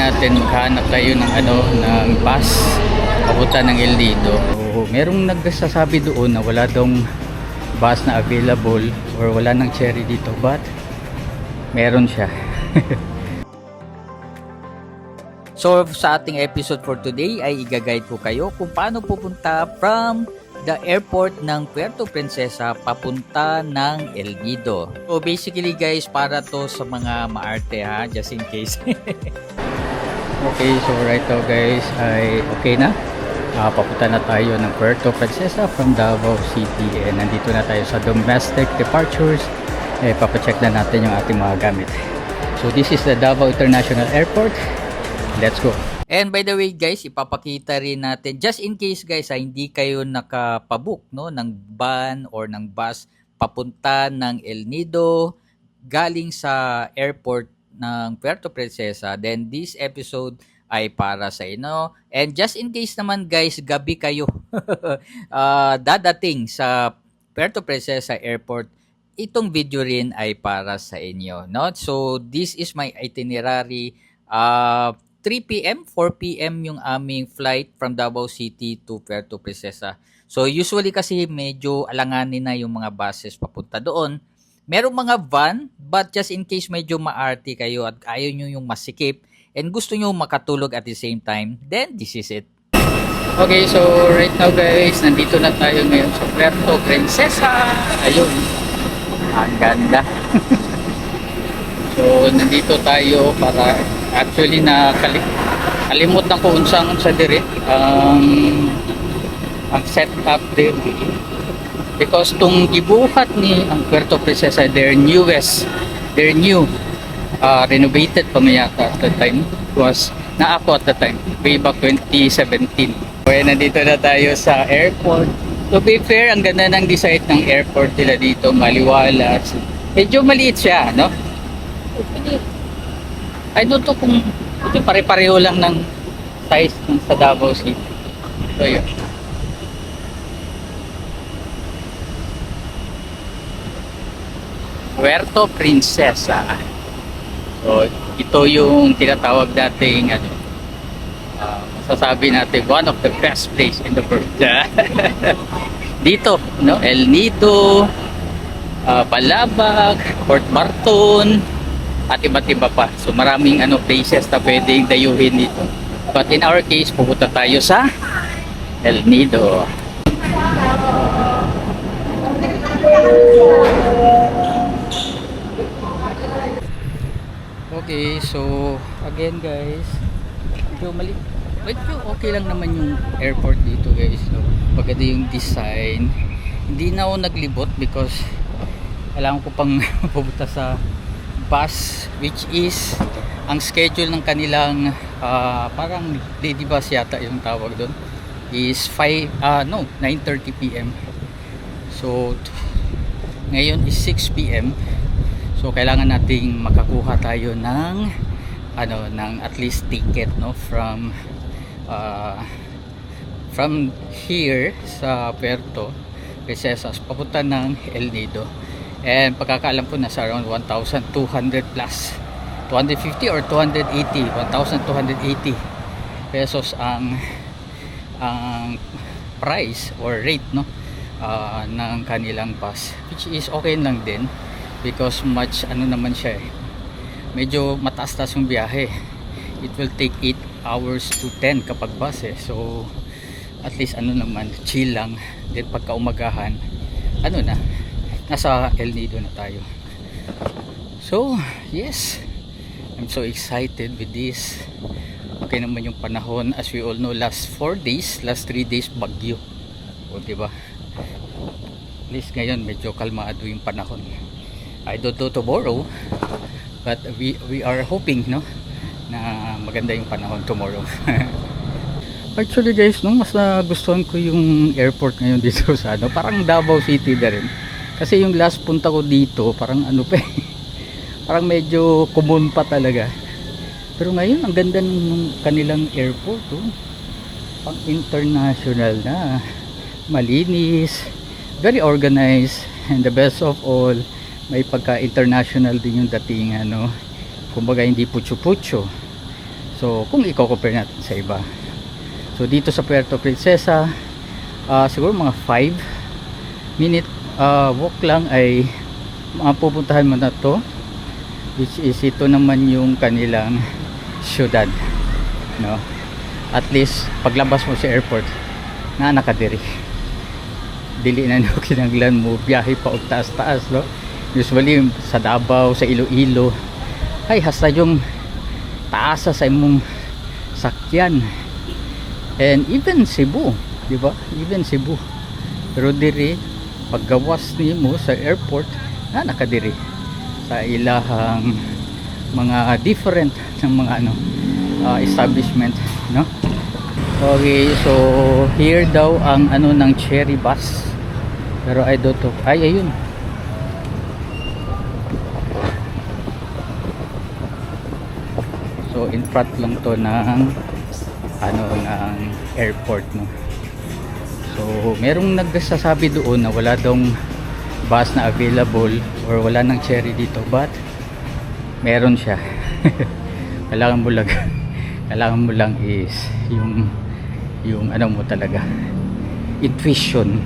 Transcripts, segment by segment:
natin maghanap tayo ng ng bus papunta ng El Nido. So, merong nagsasabi doon na wala dong bus na available or wala ng cherry dito, but meron siya. So sa ating episode for today ay i-guide ko kayo kung paano pupunta from the airport ng Puerto Princesa papunta ng El Nido. So basically guys, para to sa mga maarte ha, just in case. Okay, so right now guys ay okay na. Papunta na tayo ng Puerto Princesa from Davao City, and nandito na tayo sa domestic departures. Papacheck na natin yung ating mga gamit. So this is the Davao International Airport. Let's go. And by the way guys, ipapakita rin natin, just in case guys, hindi kayo nakapabook no, ng van or ng bus papunta ng El Nido galing sa airport ng Puerto Princesa, then this episode ay para sa inyo. And just in case naman guys, gabi kayo dadating sa Puerto Princesa Airport, itong video rin ay para sa inyo, no? So this is my itinerary. 3 p.m., 4 p.m. yung aming flight from Davao City to Puerto Princesa. So usually kasi medyo alanganin na yung mga buses papunta doon. Merong mga van, but just in case medyo maarte kayo at ayaw nyo yung masikip and gusto nyo makatulog at the same time, then this is it. Okay, so right now guys, nandito na tayo ngayon sa Puerto Princesa. Ayun, ang ganda. So nandito tayo para actually kalimutan ko unsang sa dire ang setup there, because tong gibuhat ni ang Puerto Princesa, their new renovated pa mayata at the time, was na ako at the time way back 2017. Kaya nandito na tayo sa airport. To be fair, ang ganda ng design ng airport nila dito, maliwalas, medyo maliit siya, no? I don't know kung ito pare-pareho lang ng size ng sa Davao City. So yun. Puerto Princesa. So ito yung tinatawag dating masasabi natin one of the best place in the world. Dito, no? El Nido, Balabag, Port Barton, at iba't iba pa. So maraming places na pwedeng dayuhin dito. But in our case, pupunta tayo sa El Nido. Okay, so again guys, medyo okay lang naman yung airport dito guys. So maganda yung design. Hindi na ako naglibot because kailangan ko pang pupunta sa bus, which is ang schedule ng kanilang parang lady bus yata yung tawag doon, is 9:30 p.m. So ngayon is 6 p.m. So kailangan nating makakuha tayo ng ng at least ticket, no, from here sa Puerto Princesa papunta ng El Nido. And pagkakaalam ko nasa around 1,200 plus, 250 or 280, 1,280 pesos ang price or rate, no, ng kanilang bus, which is okay lang din because much naman siya medyo mataas-taas yung biyahe. It will take 8 hours to 10 kapag bus so at least naman chill lang. Then pagka umagahan nasa El Nido na tayo. So yes, I'm so excited with this. Okay naman yung panahon, as we all know, last 3 days bagyo, o diba? At least ngayon medyo kalmado yung panahon. I don't know tomorrow, but we are hoping, no, na maganda yung panahon tomorrow. Actually guys, no, mas nagustuhan ko yung airport ngayon dito sa parang Davao City na rin. Kasi yung last punta ko dito, parang parang medyo common pa talaga. Pero ngayon, ang ganda ng kanilang airport, pang international na. Malinis, very organized, and the best of all, may pagka-international din yung dating, kumbaga hindi putyo-putyo. So kung i-compare natin sa iba, so dito sa Puerto Princesa, siguro mga 5-minute walk lang ay mapupuntahan mo na to, which is ito naman yung kanilang syudad, no? At least paglabas mo sa airport na nakadiri, dili na no kinanglan mo biyahe pa og taas-taas, no? Usually sa Davao, sa Iloilo ay hasta yung taasa sa imong sakyan, and even Cebu, di ba? Even Cebu, pero diri paggawas nimo sa airport na nakadiri sa ilahang mga different ng mga establishment, no? Okay, so here daw ang ng cherry bus, pero I don't know, ay ayun, so in front lang to ng ng airport, no? So merong nagsasabi doon na wala daw bus na available or wala ng cherry dito, but meron siya. kailangan mo lang is yung mo talaga, intuition.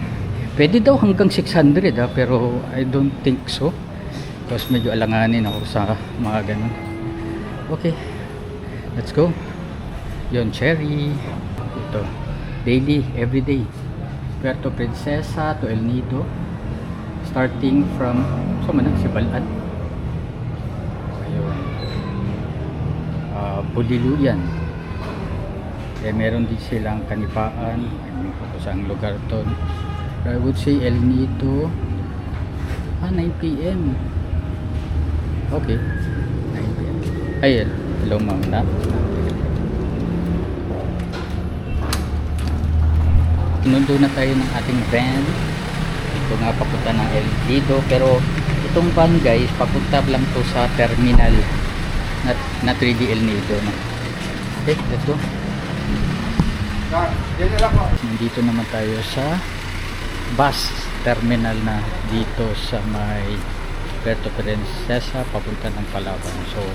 Pwede daw hanggang 600 pero I don't think so, because medyo alanganin ako sa mga ganun. Okay, let's go. Yon, cherry ito, daily, everyday, Puerto Princesa to El Nido, starting from Sibalan, ayun, Buliluyan. Meron din silang Kanipaan, kung saan lugar to. I would say El Nido 9 PM. Okay, 9 PM. Ay, hello ma'am na. Inundo na tayo ng ating van. Ito nga papunta ng El Nido, pero itong van guys papunta lang to sa terminal na 3D El Nido, no? Okay, let's go. Nandito naman tayo sa bus terminal na dito sa may Puerto Princesa papunta ng Palawan. So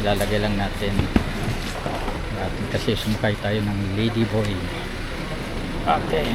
ilalagay lang natin kasi sumakay tayo ng Ladyboy. Okay.